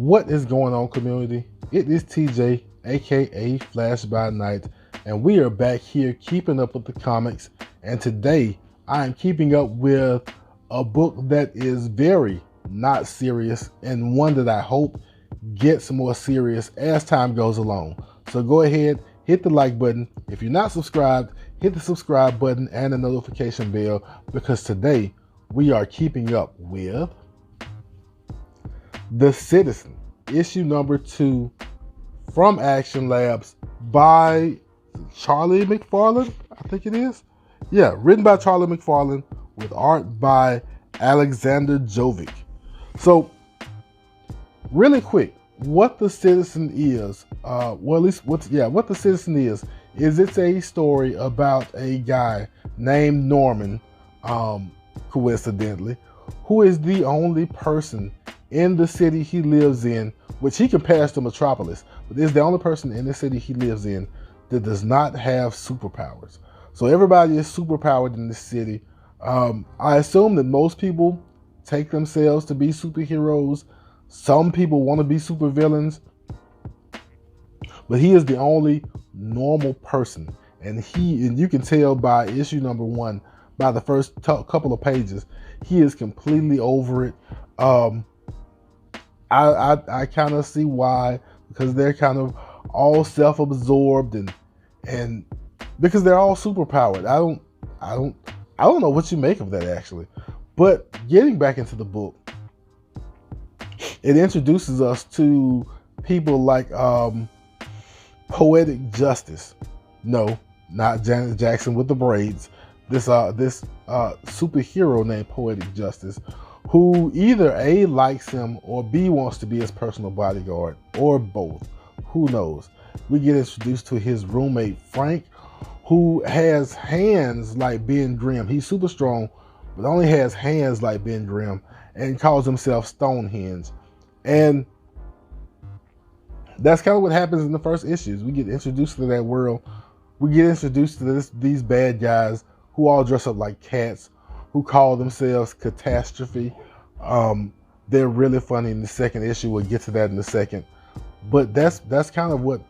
What is going on, community? It is TJ, aka Flash by Night, and we are back here keeping up with the comics. And today I am keeping up with a book that is very not serious, and one that I hope gets more serious as time goes along. So go ahead, hit the like button. If you're not subscribed, hit the subscribe button and the notification bell, because today we are keeping up with The Citizen, issue number 2 from Action Labs by Charlie McFarlane, I think it is. Yeah, written by Charlie McFarlane with art by Alexander Jovic. So, really quick, what The Citizen is, what The Citizen is it's a story about a guy named Norman, coincidentally, who is the only person in the city he lives in, which he compares to Metropolis, but is the only person in the city he lives in that does not have superpowers. So everybody is superpowered in this city. I assume that most people take themselves to be superheroes. Some people want to be supervillains, but he is the only normal person, and you can tell by issue number 1, by the first couple of pages, he is completely over it. I kind of see why, because they're kind of all self-absorbed and because they're all superpowered. I don't know what you make of that, actually. But getting back into the book, it introduces us to people like Poetic Justice. No, not Janet Jackson with the braids. This superhero named Poetic Justice, who either A, likes him, or B, wants to be his personal bodyguard, or both. Who knows? We get introduced to his roommate, Frank, who has hands like Ben Grimm. He's super strong, but only has hands like Ben Grimm, and calls himself Stonehenge. And that's kind of what happens in the first issues. We get introduced to that world. We get introduced to these bad guys who all dress up like cats, who call themselves Catastrophe. They're really funny in the second issue. We'll get to that in a second. But that's kind of what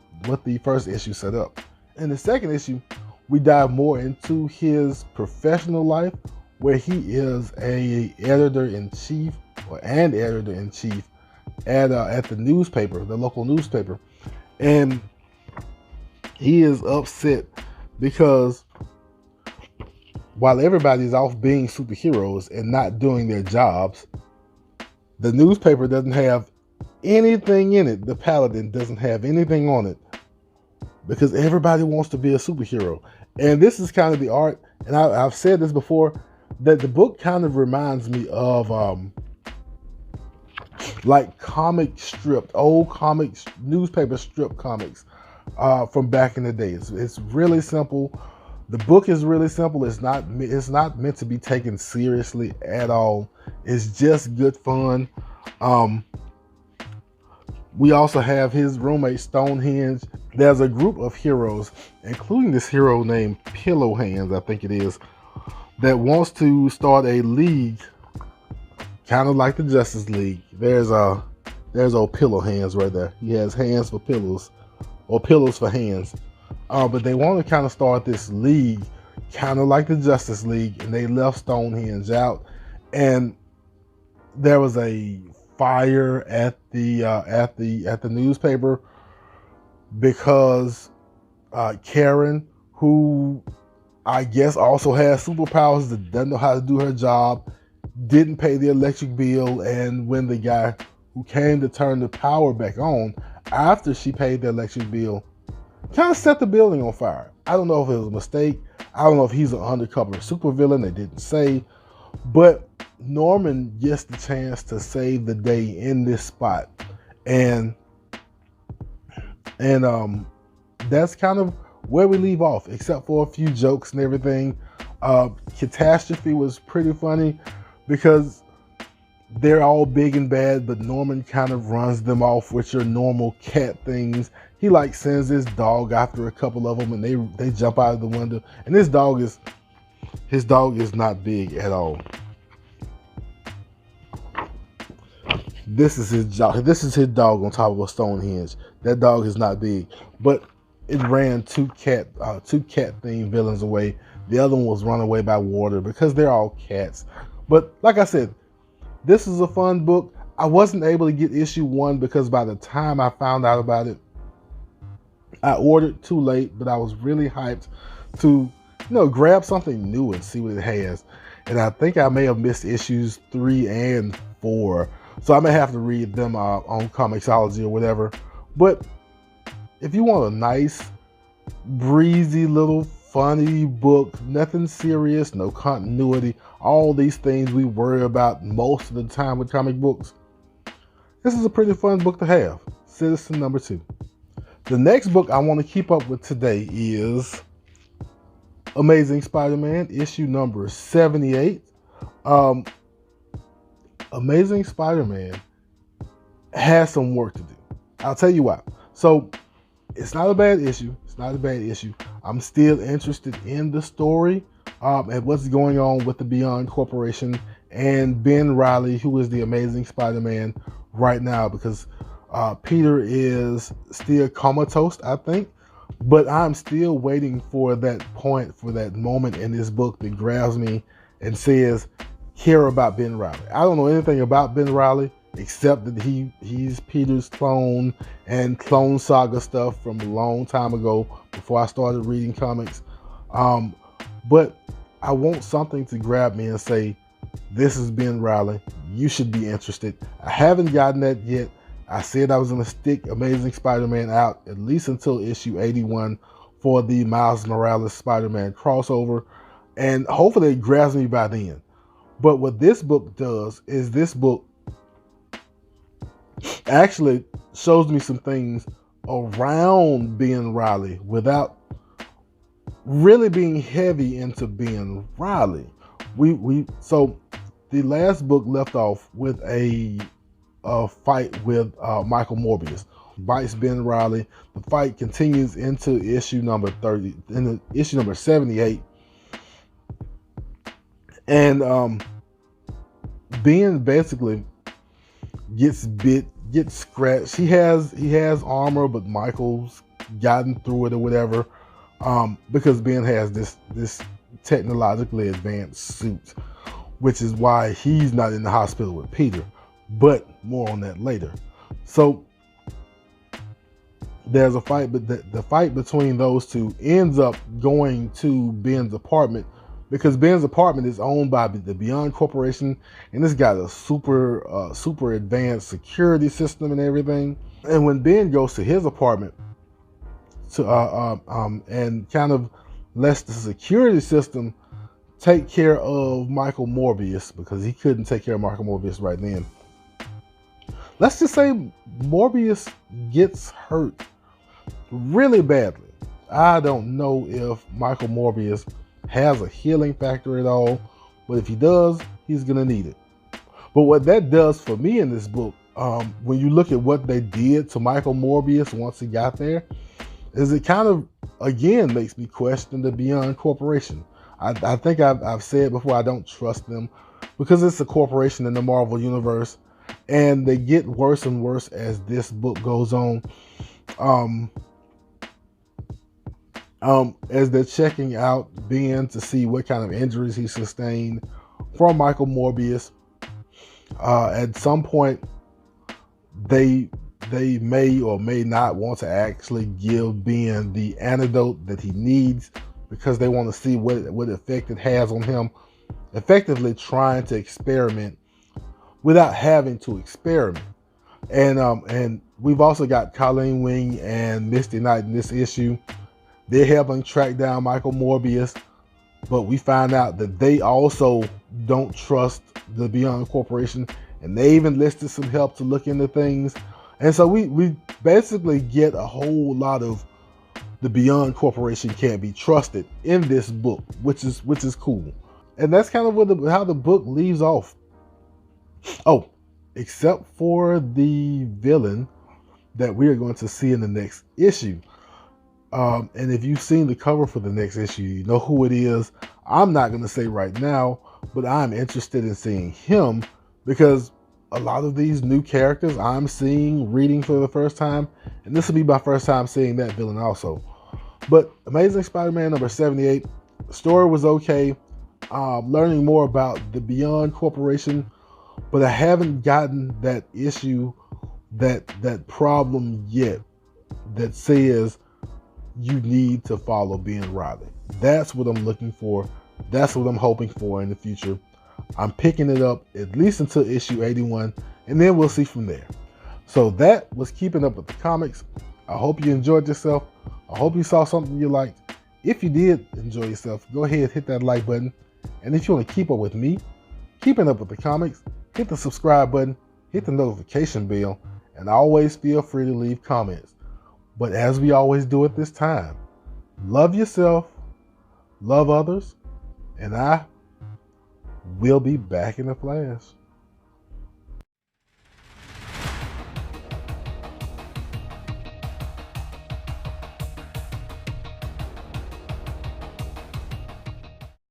the first issue set up. In the second issue, we dive more into his professional life, where he is an editor-in-chief at the newspaper, the local newspaper. And he is upset because while everybody's off being superheroes and not doing their jobs, the newspaper doesn't have anything in it. The Paladin doesn't have anything on it because everybody wants to be a superhero. And this is kind of the art, and I've said this before, that the book kind of reminds me of like old comics, newspaper strip comics from back in the day. It's really simple. The book is really simple. It's not meant to be taken seriously at all. It's just good fun. We also have his roommate Stonehenge. There's a group of heroes, including this hero named Pillow Hands, I think it is, that wants to start a league, kind of like the Justice League. There's old Pillow Hands right there. He has hands for pillows, or pillows for hands. But they want to kind of start this league, kind of like the Justice League, and they left Stonehenge out. And there was a fire at the newspaper because Karen, who I guess also has superpowers, that doesn't know how to do her job, didn't pay the electric bill, and when the guy who came to turn the power back on after she paid the electric bill kind of set the building on fire. I don't know if it was a mistake. I don't know if he's an undercover supervillain. They didn't say. But Norman gets the chance to save the day in this spot. And that's kind of where we leave off, except for a few jokes and everything. Catastrophe was pretty funny because they're all big and bad, but Norman kind of runs them off with your normal cat things. He like sends his dog after a couple of them, and they jump out of the window. And his dog is not big at all. This is his dog. This is his dog on top of a Stonehenge. That dog is not big, but it ran two cat themed villains away. The other one was run away by water because they're all cats. But like I said, this is a fun book. I wasn't able to get issue 1 because by the time I found out about it, I ordered too late. But I was really hyped to, grab something new and see what it has. And I think I may have missed issues 3 and 4. So I may have to read them on Comixology or whatever. But if you want a nice, breezy little funny book, nothing serious, no continuity, all these things we worry about most of the time with comic books, this is a pretty fun book to have. Citizen number 2. The next book I want to keep up with today is Amazing Spider-Man, issue number 78. Amazing Spider-Man has some work to do. I'll tell you why. So it's not a bad issue. It's not a bad issue. I'm still interested in the story and what's going on with the Beyond Corporation and Ben Reilly, who is the Amazing Spider-Man right now, because Peter is still comatose, I think. But I'm still waiting for that point, for that moment in this book that grabs me and says, care about Ben Reilly. I don't know anything about Ben Reilly except that he's Peter's clone and Clone Saga stuff from a long time ago before I started reading comics. But I want something to grab me and say, this is Ben Reilly. You should be interested. I haven't gotten that yet. I said I was going to stick Amazing Spider-Man out at least until issue 81 for the Miles Morales Spider-Man crossover. And hopefully it grabs me by then. But what this book does is this book actually shows me some things around Ben Reilly without really being heavy into Ben Reilly. So the last book left off with a fight with Michael Morbius. Bites Ben Reilly. The fight continues into issue number 30, issue number 78. And Ben basically gets bit, gets scratched. He has armor, but Michael's gotten through it or whatever. Because Ben has this technologically advanced suit, which is why he's not in the hospital with Peter. But more on that later. So there's a fight, but the fight between those two ends up going to Ben's apartment, because Ben's apartment is owned by the Beyond Corporation, and it's got a super advanced security system and everything. And when Ben goes to his apartment to and kind of lets the security system take care of Michael Morbius, because he couldn't take care of Michael Morbius right then. Let's just say Morbius gets hurt really badly. I don't know if Michael Morbius has a healing factor at all, but if he does, he's gonna need it. But what that does for me in this book, when you look at what they did to Michael Morbius once he got there, is it kind of again makes me question the Beyond Corporation. I think I've said before, I don't trust them because it's a corporation in the Marvel universe, and they get worse and worse as this book goes on. As they're checking out Ben to see what kind of injuries he sustained from Michael Morbius, at some point they may or may not want to actually give Ben the antidote that he needs, because they want to see what effect it has on him, effectively trying to experiment without having to experiment. And we've also got Colleen Wing and Misty Knight in this issue. They're helping track down Michael Morbius, but we find out that they also don't trust the Beyond Corporation, and they even listed some help to look into things. And so we basically get a whole lot of the Beyond Corporation can't be trusted in this book, which is cool. And that's kind of how the book leaves off. Oh, except for the villain that we are going to see in the next issue. And if you've seen the cover for the next issue, you know who it is. I'm not going to say right now, but I'm interested in seeing him, because a lot of these new characters I'm reading for the first time, and this will be my first time seeing that villain also. But Amazing Spider-Man number 78, the story was okay. Learning more about the Beyond Corporation, but I haven't gotten that issue, that problem yet that says you need to follow Ben Riley. That's what I'm looking for. That's what I'm hoping for in the future. I'm picking it up at least until issue 81, and then we'll see from there. So that was Keeping Up with the Comics. I hope you enjoyed yourself. I hope you saw something you liked. If you did enjoy yourself, go ahead, hit that like button. And if you want to keep up with me, Keeping Up with the Comics, hit the subscribe button, hit the notification bell, and always feel free to leave comments. But as we always do at this time, love yourself, love others, and I will be back in a flash.